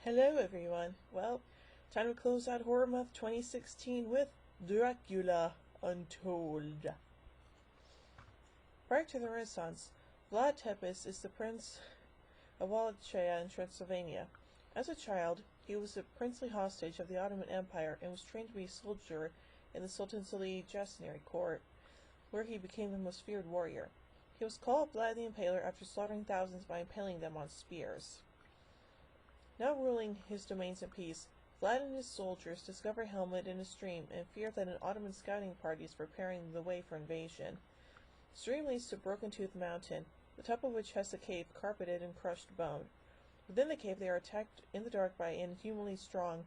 Hello everyone. Well, time to close out Horror Month 2016 with Dracula Untold. Prior to the Renaissance, Vlad Tepes is the Prince of Wallachia in Transylvania. As a child, he was a princely hostage of the Ottoman Empire and was trained to be a soldier in the Sultan's Janissary court, where he became the most feared warrior. He was called Vlad the Impaler after slaughtering thousands by impaling them on spears. Now ruling his domains in peace, Vlad and his soldiers discover a helmet in a stream and fear that an Ottoman scouting party is preparing the way for invasion. The stream leads to Broken Tooth Mountain, the top of which has a cave carpeted in crushed bone. Within the cave they are attacked in the dark by an inhumanly strong,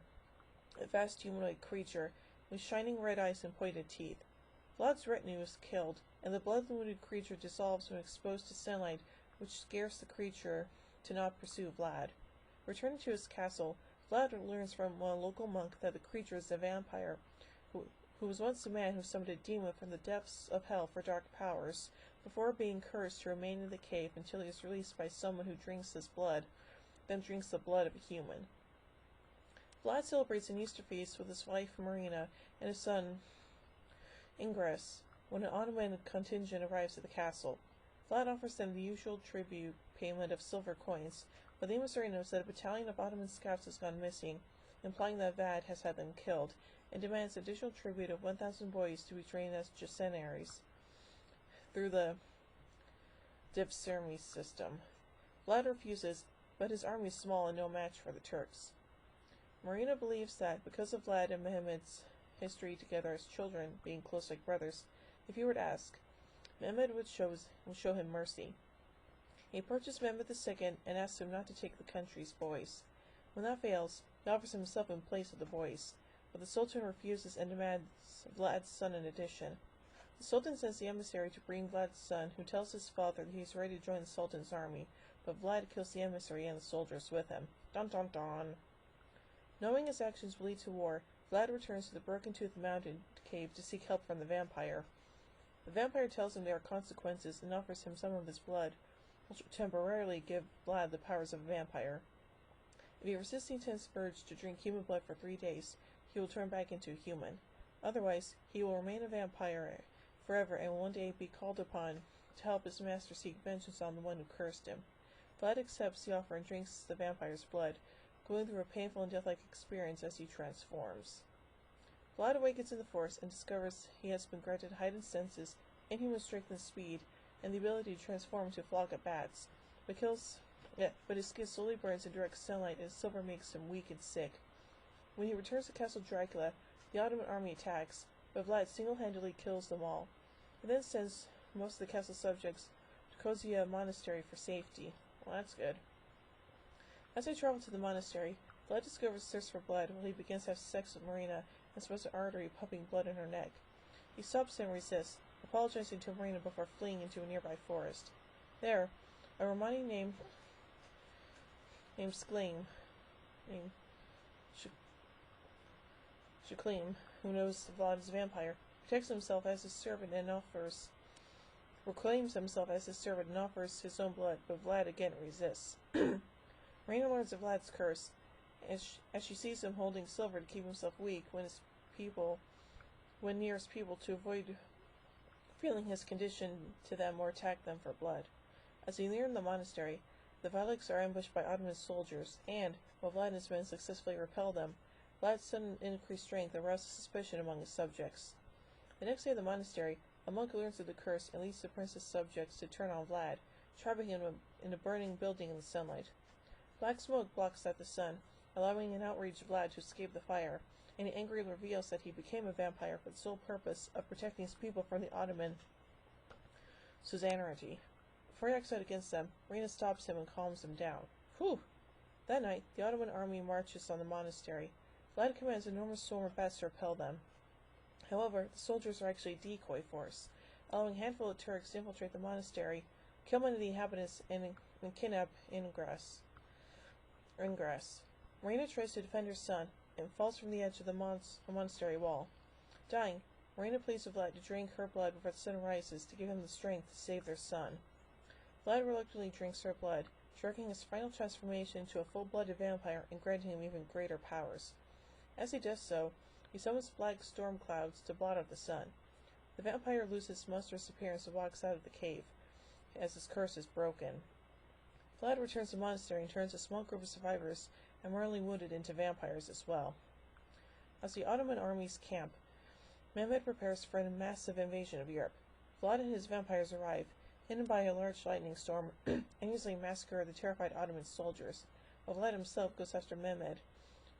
vast humanoid creature with shining red eyes and pointed teeth. Vlad's retinue is killed, and the blood-wounded creature dissolves when exposed to sunlight, which scares the creature to not pursue Vlad. Returning to his castle, Vlad learns from a local monk that the creature is a vampire, who was once a man who summoned a demon from the depths of hell for dark powers, before being cursed to remain in the cave until he is released by someone who drinks his blood, then drinks the blood of a human. Vlad celebrates an Easter feast with his wife Marina and his son Ingress when an Ottoman contingent arrives at the castle. Vlad offers them the usual tribute payment of silver coins, but the emissary knows that a battalion of Ottoman scouts has gone missing, implying that Vlad has had them killed, and demands additional tribute of 1,000 boys to be trained as Janissaries through the Dipsermi system. Vlad refuses, but his army is small and no match for the Turks. Marina believes that, because of Vlad and Mehmed's history together as children, being close like brothers, if he were to ask, Mehmed would show him mercy. He approaches Mehmed II and asks him not to take the country's boys. When that fails, he offers himself in place of the boys, but the Sultan refuses and demands Vlad's son in addition. The Sultan sends the emissary to bring Vlad's son, who tells his father that he is ready to join the Sultan's army, but Vlad kills the emissary and the soldiers with him. Dun dun dun! Knowing his actions will lead to war, Vlad returns to the Broken Tooth Mountain cave to seek help from the vampire. The vampire tells him there are consequences and offers him some of his blood, which will temporarily give Vlad the powers of a vampire. If he resists the intense urge to drink human blood for 3 days, he will turn back into a human. Otherwise, he will remain a vampire forever and will one day be called upon to help his master seek vengeance on the one who cursed him. Vlad accepts the offer and drinks the vampire's blood, going through a painful and death-like experience as he transforms. Vlad awakens in the forest and discovers he has been granted heightened senses, inhuman strength and speed, and the ability to transform into a flock of bats, but his skin slowly burns in direct sunlight and silver makes him weak and sick. When he returns to Castle Dracula, the Ottoman army attacks, but Vlad single-handedly kills them all. He then sends most of the castle subjects to Kozia Monastery for safety. Well, that's good. As they travel to the monastery, Vlad discovers thirst for blood while he begins to have sex with Marina and smells an artery pumping blood in her neck. He stops and resists, apologizing to Marina before fleeing into a nearby forest. There, a Romani named Shklim, who knows Vlad is a vampire, proclaims himself as his servant and offers his own blood, but Vlad again resists. Marina learns of Vlad's curse, as she sees him holding silver to keep himself weak when near his people to avoid feeling his condition to them or attack them for blood. As they near the monastery, the Valaks are ambushed by Ottoman soldiers, and, while Vlad and his men successfully repel them, Vlad's sudden increased strength arouses suspicion among his subjects. The next day at the monastery, a monk learns of the curse and leads the prince's subjects to turn on Vlad, trapping him in a burning building in the sunlight. Black smoke blocks out the sun, allowing an outraged Vlad to escape the fire, and he angrily reveals that he became a vampire for the sole purpose of protecting his people from the Ottoman suzerainty. Before he acts out against them, Marina stops him and calms him down. Whew! That night, the Ottoman army marches on the monastery. Vlad commands an enormous swarm of bats to repel them. However, the soldiers are actually a decoy force, allowing a handful of Turks to infiltrate the monastery, kill many of the inhabitants, and kidnap Ingress. Marina tries to defend her son, and falls from the edge of the monastery wall. Dying, Marina pleads with Vlad to drink her blood before the sun rises to give him the strength to save their son. Vlad reluctantly drinks her blood, triggering his final transformation into a full-blooded vampire and granting him even greater powers. As he does so, he summons black storm clouds to blot out the sun. The vampire loses monstrous appearance and walks out of the cave, as his curse is broken. Vlad returns to the monastery and turns a small group of survivors and mortally wounded into vampires as well. As the Ottoman armies camp, Mehmed prepares for a massive invasion of Europe. Vlad and his vampires arrive, hidden by a large lightning storm, and usually massacre the terrified Ottoman soldiers, while Vlad himself goes after Mehmed,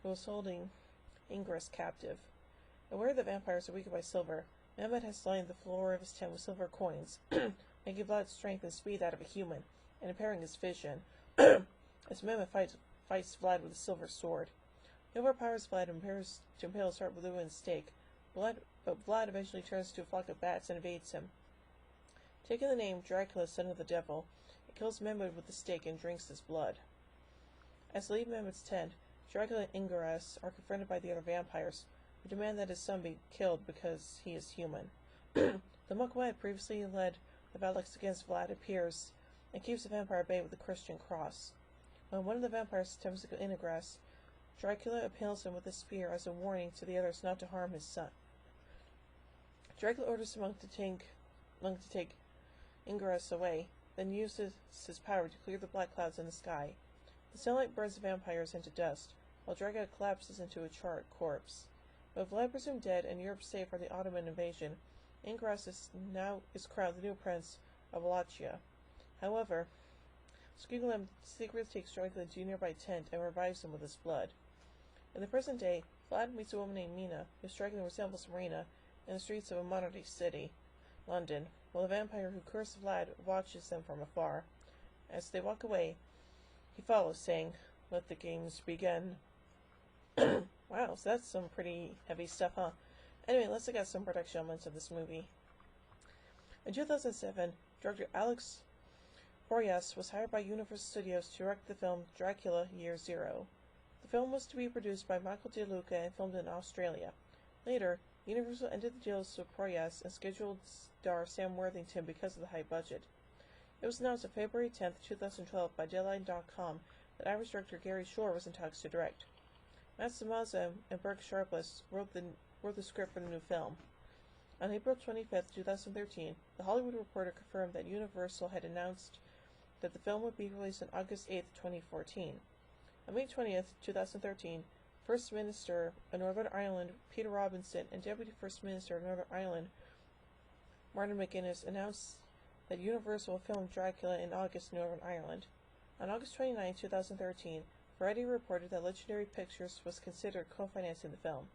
who is holding Ingres captive. Aware that vampires are weakened by silver, Mehmed has lined the floor of his tent with silver coins, making Vlad's strength and speed that of a human, and impairing his vision, as Mehmed fights Vlad with a silver sword. He overpowers Vlad and prepares to impale his heart with a wooden stake, but Vlad eventually turns to a flock of bats and evades him. Taking the name Dracula, son of the devil, he kills Mehmed with the stake and drinks his blood. As they leave Mehmed's tent, Dracula and Ingres are confronted by the other vampires, who demand that his son be killed because he is human. The monk who had previously led the Valaks against Vlad appears and keeps the vampire at bay with a Christian cross. When one of the vampires attempts to kill Ingres, Dracula impales him with a spear as a warning to the others not to harm his son. Dracula orders the monk to take Ingres away, then uses his power to clear the black clouds in the sky. The sunlight burns the vampires into dust, while Dracula collapses into a charred corpse. With Vlad presumed dead and Europe safe from the Ottoman invasion, Ingres is crowned the new prince of Wallachia. However, Skugulem secretly takes Dracula to a nearby tent and revives him with his blood. In the present day, Vlad meets a woman named Mina, who strikingly resembles Marina, in the streets of a modern-day city, London, while the vampire who cursed Vlad watches them from afar. As they walk away, he follows, saying, "Let the games begin." Wow, so that's some pretty heavy stuff, huh? Anyway, let's look at some production elements of this movie. In 2007, director Alex Proyas was hired by Universal Studios to direct the film Dracula Year Zero. The film was to be produced by Michael De Luca and filmed in Australia. Later, Universal ended the deals with Proyas and scheduled star Sam Worthington because of the high budget. It was announced on February 10, 2012 by Deadline.com that Irish director Gary Shore was in talks to direct. Matt Samaza and Burke Sharpless wrote the script for the new film. On April 25, 2013, The Hollywood Reporter confirmed that Universal had announced that the film would be released on August 8, 2014. On May 20, 2013, First Minister of Northern Ireland Peter Robinson and Deputy First Minister of Northern Ireland Martin McGuinness announced that Universal will film Dracula in August in Northern Ireland. On August 29, 2013, Variety reported that Legendary Pictures was considered co-financing the film.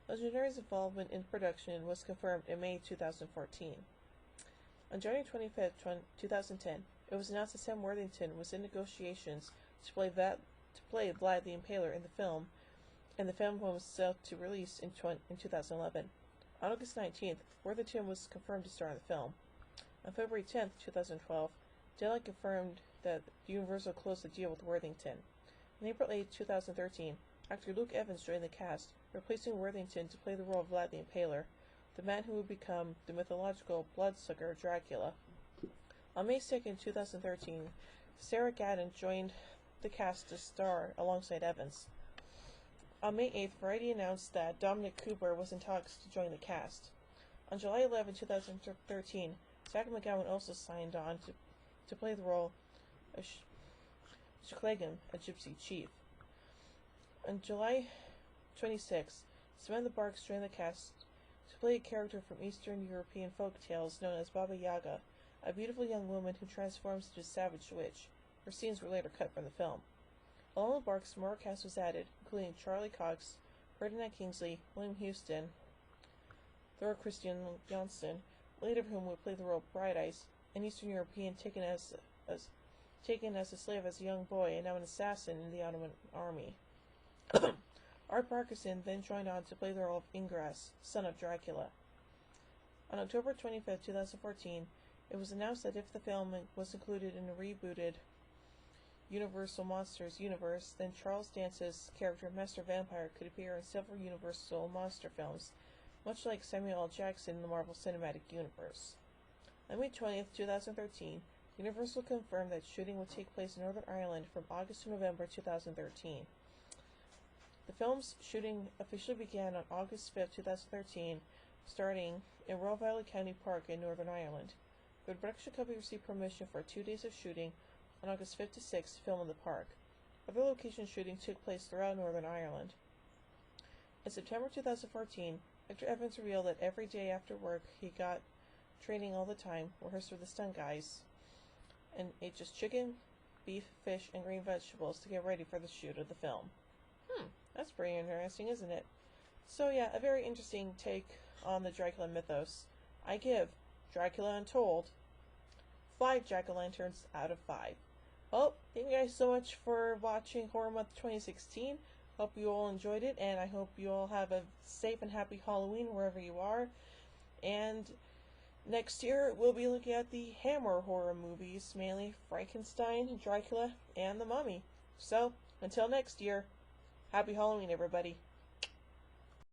Legendary's involvement in production was confirmed in May 2014. On January 25, 2010, it was announced that Sam Worthington was in negotiations to play Vlad the Impaler in the film, and the film was set to release in 2011. On August 19th, Worthington was confirmed to star in the film. On February 10th, 2012, Deadline confirmed that Universal closed the deal with Worthington. On April 8, 2013, actor Luke Evans joined the cast, replacing Worthington to play the role of Vlad the Impaler, the man who would become the mythological bloodsucker Dracula. On May 2, 2013, Sarah Gadon joined the cast to star alongside Evans. On May 8th, Variety announced that Dominic Cooper was in talks to join the cast. On July 11, 2013, Zach McGowan also signed on to play the role of Shklegin, a gypsy chief. On July 26, Samantha Barks joined the cast to play a character from Eastern European folk tales known as Baba Yaga, a beautiful young woman who transforms into a savage witch. Her scenes were later cut from the film. Along with Barks, more cast was added, including Charlie Cox, Ferdinand Kingsley, William Houston, Thor Christian Johnston, later of whom would play the role of Bright Eyes, an Eastern European taken as a slave as a young boy and now an assassin in the Ottoman army. Art Parkinson then joined on to play the role of Ingres, son of Dracula. On October 25, 2014, it was announced that if the film was included in a rebooted Universal Monsters universe, then Charles Dance's character Master Vampire could appear in several Universal monster films, much like Samuel L. Jackson in the Marvel Cinematic Universe. On May 20, 2013, Universal confirmed that shooting would take place in Northern Ireland from August to November 2013. The film's shooting officially began on August 5, 2013, starting in Royal Valley County Park in Northern Ireland. The production company received permission for 2 days of shooting on August 5 to 6 to film in the park. Other location shooting took place throughout Northern Ireland. In September 2014, Actor Evans revealed that every day after work he got training all the time, rehearsed with the stunt guys, and ate just chicken, beef, fish, and green vegetables to get ready for the shoot of the film. That's pretty interesting, isn't it? So yeah, a very interesting take on the Dracula mythos. I give Dracula Untold 5 jack-o'-lanterns out of 5. Well, thank you guys so much for watching Horror Month 2016. Hope you all enjoyed it, and I hope you all have a safe and happy Halloween wherever you are. And next year, we'll be looking at the Hammer horror movies, mainly Frankenstein, Dracula, and The Mummy. So, until next year, happy Halloween, everybody.